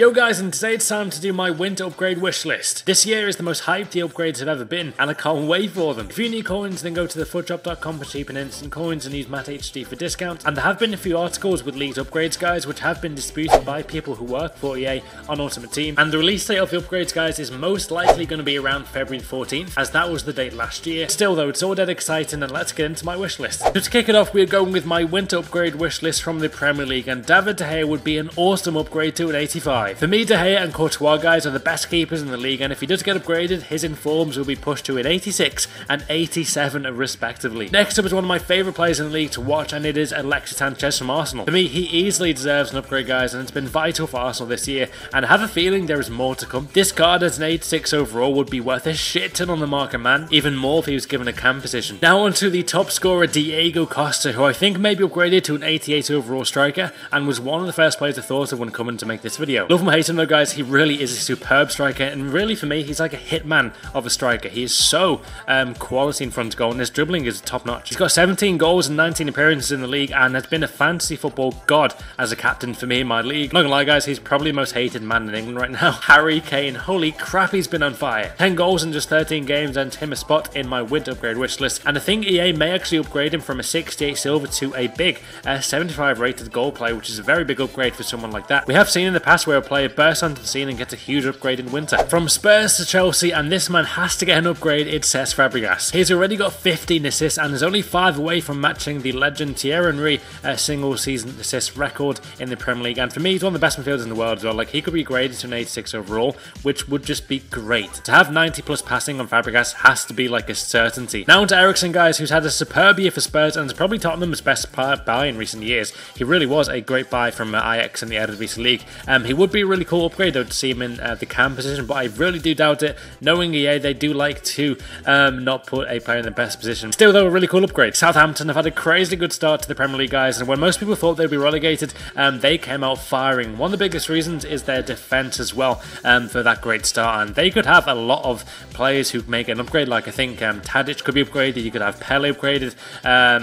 Yo guys, and today it's time to do my winter upgrade wish list. This year is the most hyped the upgrades have ever been, and I can't wait for them. If you need coins, then go to thefootshop.com for cheap and instant coins and use MattHD for discount. And there have been a few articles with leaked upgrades, guys, which have been disputed by people who work for EA on Ultimate Team. And the release date of the upgrades, guys, is most likely going to be around February 14th, as that was the date last year. Still though, it's all dead exciting, and let's get into my wish list. So to kick it off, we're going with my winter upgrade wish list from the Premier League, and David De Gea would be an awesome upgrade to an 85. For me, De Gea and Courtois, guys, are the best keepers in the league, and if he does get upgraded, his informs will be pushed to an 86 and 87 respectively. Next up is one of my favourite players in the league to watch, and it is Alexis Sanchez from Arsenal. For me, he easily deserves an upgrade, guys, and it's been vital for Arsenal this year, and I have a feeling there is more to come. This card as an 86 overall would be worth a shit ton on the market, man, even more if he was given a cam position. Now on to the top scorer, Diego Costa, who I think may be upgraded to an 88 overall striker, and was one of the first players I thought of when coming to make this video. Love him or hate him though, guys, he really is a superb striker, and really for me, he's like a hitman of a striker. He is so quality in front of goal, and his dribbling is top notch. He's got 17 goals and 19 appearances in the league, and has been a fantasy football god as a captain for me in my league. Not gonna lie, guys, he's probably the most hated man in England right now. Harry Kane, holy crap, he's been on fire. 10 goals in just 13 games and him a spot in my winter upgrade wish list, and I think EA may actually upgrade him from a 68 silver to a big 75 rated goal player, which is a very big upgrade for someone like that. We have seen in the past where a player bursts onto the scene and gets a huge upgrade in winter. From Spurs to Chelsea, and this man has to get an upgrade, it's Cesc Fabregas. He's already got 15 assists and is only 5 away from matching the legend Thierry Henry single season assist record in the Premier League, and for me, he's one of the best midfielders in the world as well. Like, he could be graded to an 86 overall, which would just be great. To have 90 plus passing on Fabregas has to be like a certainty. Now on to Eriksen, guys, who's had a superb year for Spurs and is probably Tottenham's best buy in recent years. He really was a great buy from Ajax in the Eredivisie League. He would be a really cool upgrade though to see him in the cam position, but I really do doubt it. Knowing EA, they do like to not put a player in the best position. Still though, a really cool upgrade. Southampton have had a crazy good start to the Premier League, guys, and when most people thought they'd be relegated, they came out firing. One of the biggest reasons is their defence as well for that great start, and they could have a lot of players who make an upgrade. Like, I think Tadic could be upgraded, you could have Pele upgraded,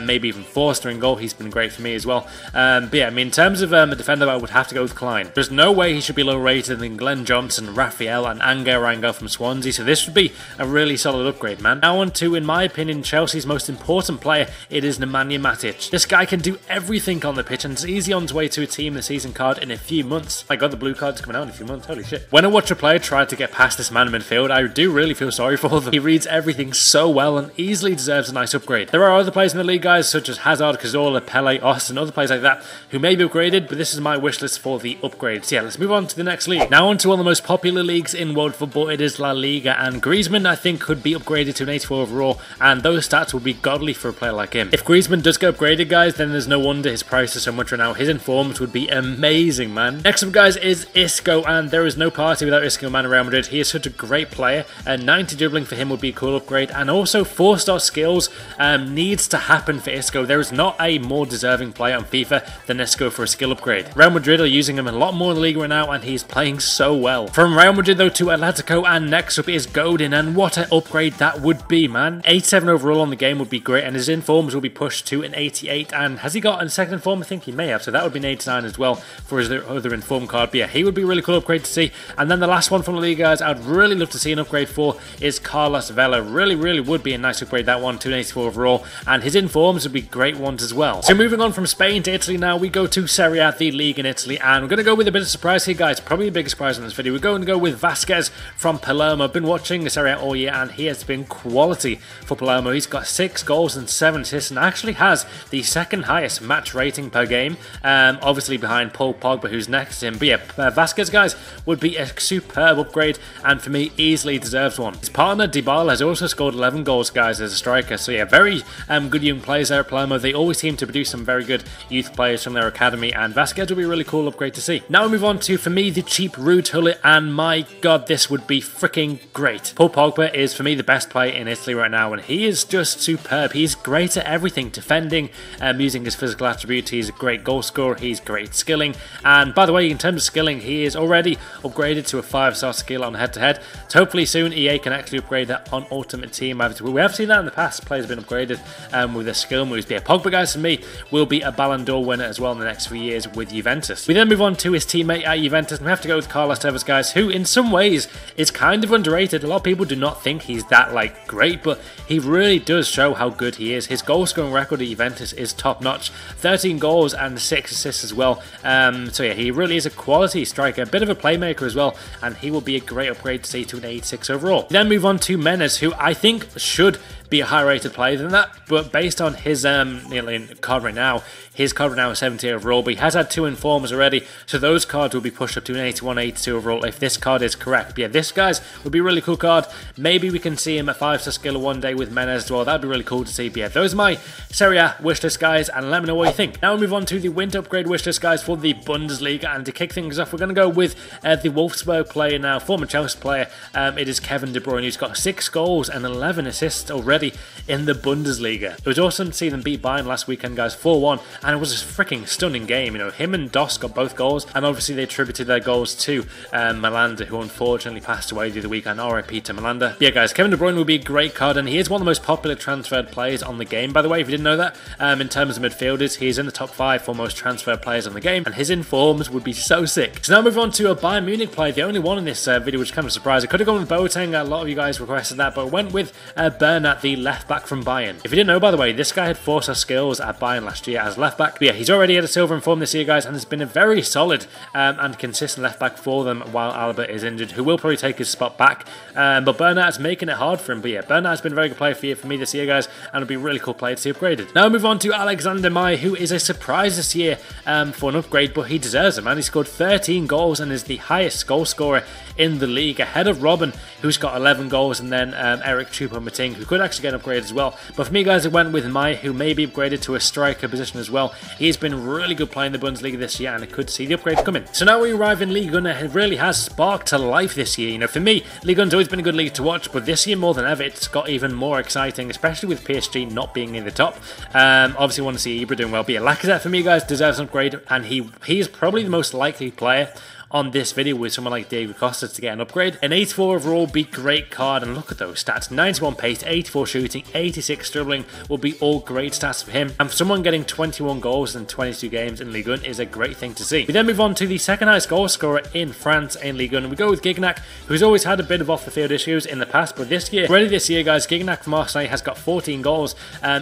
maybe even Forster in goal. He's been great for me as well. But yeah, I mean, in terms of a defender, I would have to go with Klein. There's no way he should be lower rated than Glenn Johnson, Raphael and Angel Rangel from Swansea, so this would be a really solid upgrade, man. Now on to, in my opinion, Chelsea's most important player. It is Nemanja Matic. This guy can do everything on the pitch, and is easy on his way to a team the season card in a few months. I got the blue cards coming out in a few months, holy shit. When I watch a player try to get past this man in midfield, I do really feel sorry for them. He reads everything so well and easily deserves a nice upgrade. There are other players in the league, guys, such as Hazard, Cazorla, Pele, Austin, other players like that, who may be upgraded, but this is my wish list for the upgrades. Yeah, let's move on to the next league. Now on to one of the most popular leagues in world football. It is La Liga, and Griezmann, I think, could be upgraded to an 84 overall, and those stats would be godly for a player like him. If Griezmann does get upgraded, guys, then there's no wonder his price is so much right now. His informs would be amazing, man. Next up, guys, is Isco, and there is no party without Isco, man, in Real Madrid. He is such a great player, and 90 dribbling for him would be a cool upgrade, and also 4-star skills needs to happen for Isco. There is not a more deserving player on FIFA than Isco for a skill upgrade. Real Madrid are using him a lot more in the league right now, and he's playing so well. From Real Madrid though to Atletico, and next up is Godin, and what an upgrade that would be, man. 87 overall on the game would be great, and his informs will be pushed to an 88, and has he got a second inform? I think he may have, so that would be an 89 as well for his other inform card. But yeah, he would be a really cool upgrade to see. And then the last one from the league, guys, I'd really love to see an upgrade for is Carlos Vela. Really would be a nice upgrade, that one, to an 84 overall, and his informs would be great ones as well. So moving on from Spain to Italy now, we go to Serie A, the league in Italy, and we're going to go with a bit of surprise here, guys. Probably the biggest surprise in this video. We're going to go with Vasquez from Palermo. I've been watching the Serie A all year, and he has been quality for Palermo. He's got 6 goals and 7 assists, and actually has the second highest match rating per game, obviously behind Paul Pogba, who's next to him. But yeah, Vasquez, guys, would be a superb upgrade, and for me, easily deserves one. His partner, Dybala, has also scored 11 goals, guys, as a striker. So yeah, very good young players there at Palermo. They always seem to produce some very good youth players from their academy, and Vasquez will be a really cool upgrade to see. Now we move on to, for me, the cheap Ruud Gullit, and my god, this would be freaking great. Paul Pogba is, for me, the best player in Italy right now, and he is just superb. He's great at everything, defending, using his physical attributes. He's a great goal scorer, he's great skilling, and by the way, in terms of skilling, he is already upgraded to a 5-star skill on head-to-head. So hopefully soon EA can actually upgrade that on Ultimate Team. We have seen that in the past. Players have been upgraded with their skill moves. But yeah, Pogba, guys, for me, will be a Ballon d'Or winner as well in the next few years with Juventus. We then move on to his teammate at Juventus, and we have to go with Carlos Tevez, guys, who in some ways is kind of underrated. A lot of people do not think he's that great, but he really does show how good he is. His goal scoring record at Juventus is top notch, 13 goals and 6 assists as well. So yeah, he really is a quality striker, a bit of a playmaker as well, and he will be a great upgrade to see to an 86 overall. We then move on to Menes, who I think should be a higher rated player than that, but based on his card right now, his card right now is 70 overall, but he has had 2 informs already, so those cards will be pushed up to an 81, 82 overall if this card is correct. But yeah, this guys would be a really cool card. Maybe we can see him at 5-star skill one day with Menes as well. That'd be really cool to see. But yeah, those are my Serie A wishlist, guys, and let me know what you think. Now we move on to the winter upgrade wishlist, guys, for the Bundesliga, and to kick things off, we're going to go with the Wolfsburg player now, former Chelsea player. It is Kevin De Bruyne, who's got 6 goals and 11 assists already in the Bundesliga. It was awesome to see them beat Bayern last weekend, guys, 4-1, and it was a freaking stunning game. You know, him and Doss got both goals, and obviously they attributed their goals to Malanda, who unfortunately passed away the other weekend. RIP to Malanda. Yeah, guys, Kevin De Bruyne will be a great card, and he is one of the most popular transferred players on the game, by the way, if you didn't know that. In terms of midfielders, he's in the top 5 for most transferred players on the game, and his informs would be so sick. So now move on to a Bayern Munich player, the only one in this video, which is kind of a surprise. I could have gone with Boateng, a lot of you guys requested that, but I went with Bernat, the left back from Bayern. If you didn't know, by the way, this guy had 4-star skills at Bayern last year as left back. But yeah, he's already had a silver inform this year, guys, and has been a very solid and consistent left back for them while Alba is injured, who will probably take his spot back. But Bernat's making it hard for him. But yeah, Bernat's been a very good player for me this year, guys, and it'll be a really cool player to see upgraded. Now move on to Alexander Meyer, who is a surprise this year for an upgrade, but he deserves it, man. He scored 13 goals and is the highest goal scorer in the league, ahead of Robin, who's got 11 goals, and then Eric Choupo-Moting, who could actually get upgraded as well. But for me, guys, I went with Meyer, who may be upgraded to a striker position as well. He's been really good playing the Bundesliga this year, and I could see the upgrade coming. So now we arrive in Ligue 1, and it really has sparked to life this year. You know, for me, Ligue 1's always been a good league to watch, but this year more than ever, it's got even more exciting, especially with PSG not being in the top. Obviously, want to see Ibra doing well. But yeah, Lacazette for me, guys, deserves an upgrade, and he's probably the most likely player on this video with someone like Diego Costa to get an upgrade. An 84 overall would be great card, and look at those stats: 91 pace, 84 shooting, 86 dribbling will be all great stats for him. And for someone getting 21 goals in 22 games in Ligue 1 is a great thing to see. We then move on to the second highest goal scorer in France in Ligue 1, and we go with Gignac, who's always had a bit of off the field issues in the past, but this year, already this year, guys, Gignac from Marseille has got 14 goals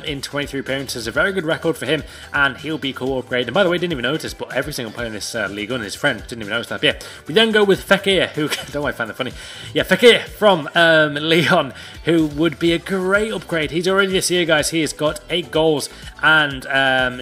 in 23 appearances, a very good record for him, and he'll be a cool upgrade. And by the way, didn't even notice, but every single player in this Ligue 1 is French, didn't even notice that. But yeah, we then go with Fekir, who, don't I find that funny? Yeah, Fekir from Lyon, who would be a great upgrade. He's already this year, guys, he has got 8 goals and,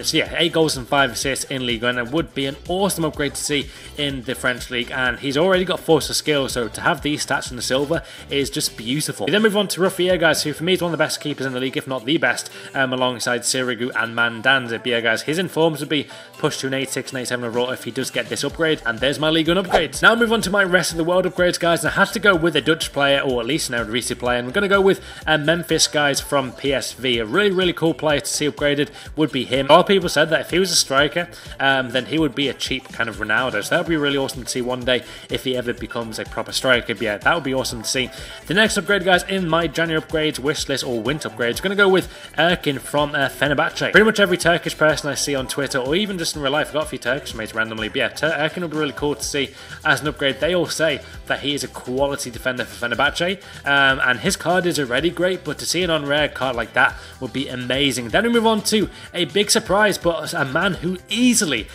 so yeah, 8 goals and 5 assists in Ligue 1, and would be an awesome upgrade to see in the French League, and he's already got 4-star skills, so to have these stats in the silver is just beautiful. We then move on to Ruffier, guys, who for me is one of the best keepers in the league, if not the best, alongside Sirigu and Mandanza. But yeah, guys, his informs would be pushed to an 86 and 87 overall if he does get this upgrade, and there's my Ligue 1 upgrades. Now move on to my rest of the world upgrades, guys, and I had to go with a Dutch player, or at least an Eredivisie player, and we're going to go with Memphis, guys, from PSV. A really cool player to see upgraded would be him. A lot of people said that if he was a striker, then he would be a cheap kind of Ronaldo, so that would be really awesome to see one day if he ever becomes a proper striker. But yeah, that would be awesome to see. The next upgrade, guys, in my January upgrades wish list, or winter upgrades, we're going to go with Erkin from Fenerbahce. Pretty much every Turkish person I see on Twitter, or even just in real life, I've got a few Turkish mates randomly, but yeah, Erkin would be really cool to see as an upgrade. They all say that he is a quality defender for Fenerbahce, and his card is already great, but to see an on-rare card like that would be amazing. Then we move on to a big surprise, but a man who easily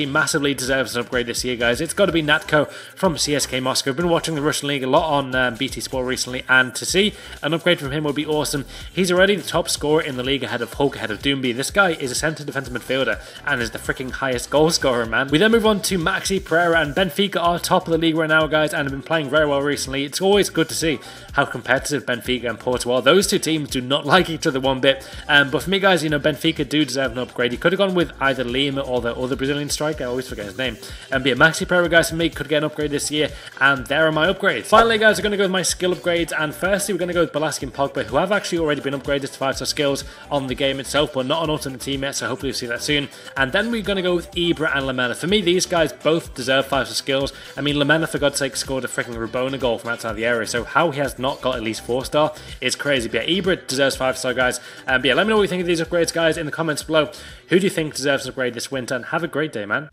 massively deserves an upgrade this year, guys. It's got to be Natko from CSK Moscow. I've been watching the Russian League a lot on BT Sport recently, and to see an upgrade from him would be awesome. He's already the top scorer in the league, ahead of Hulk, ahead of Doomby. This guy is a centre defensive midfielder and is the freaking highest goal scorer, man. We then move on to Maxi Pereira, and Benfica are top of the league right now, guys, and have been playing very well recently. It's always good to see how competitive Benfica and Porto are. Those two teams do not like each other one bit, but for me, guys, you know, Benfica do deserve an upgrade. He could have gone with either Lima or the other Brazilian striker, I always forget his name. But yeah, Maxi Pereira, guys, for me, could get an upgrade this year, and there are my upgrades. Finally, guys, we're going to go with my skill upgrades, and firstly, we're going to go with Balasky and Pogba, who have actually already been upgraded to 5-star skills on the game itself, but not on Ultimate Team yet, so hopefully we'll see that soon. And then we're going to go with Ibra and Lamela. For me, these guys both deserve 5-star skills. I mean, Lamela, for God's sake, scored a freaking Rabona goal from outside the area, so how he has not got at least 4-star is crazy. But yeah, Ibra deserves 5-star, guys. But yeah, let me know what you think of these upgrades, guys, in the comments below. Who do you think deserves an upgrade this winter? And have a great day, man.